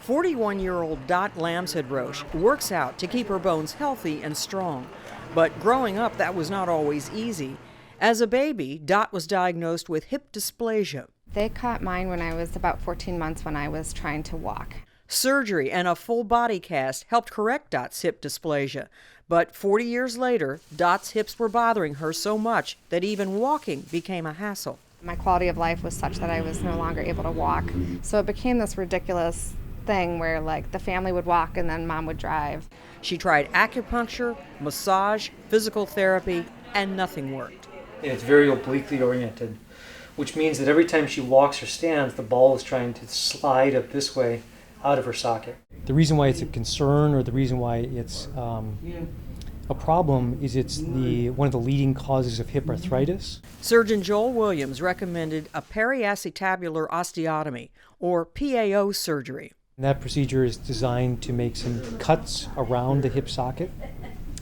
41-year-old Dot Lambshead-Roche works out to keep her bones healthy and strong. But growing up, that was not always easy. As a baby, Dot was diagnosed with hip dysplasia. They caught mine when I was about 14 months when I was trying to walk. Surgery and a full body cast helped correct Dot's hip dysplasia. But 40 years later, Dot's hips were bothering her so much that even walking became a hassle. My quality of life was such that I was no longer able to walk. So it became this ridiculous thing where like the family would walk and then mom would drive. She tried acupuncture, massage, physical therapy, and nothing worked. And it's very obliquely oriented, which means that every time she walks or stands, the ball is trying to slide up this way out of her socket. The reason why it's a concern, or the reason why it's a problem, is it's one of the leading causes of hip arthritis. Surgeon Joel Williams recommended a periacetabular osteotomy, or PAO surgery. And that procedure is designed to make some cuts around the hip socket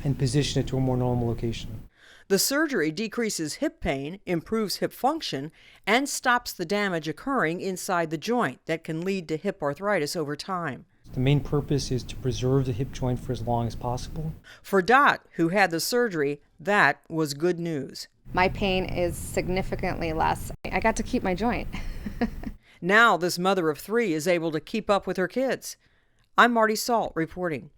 and position it to a more normal location. The surgery decreases hip pain, improves hip function, and stops the damage occurring inside the joint that can lead to hip arthritis over time. The main purpose is to preserve the hip joint for as long as possible. For Dot, who had the surgery, that was good news. My pain is significantly less. I got to keep my joint. Now this mother of 3 is able to keep up with her kids. I'm Marty Salt reporting.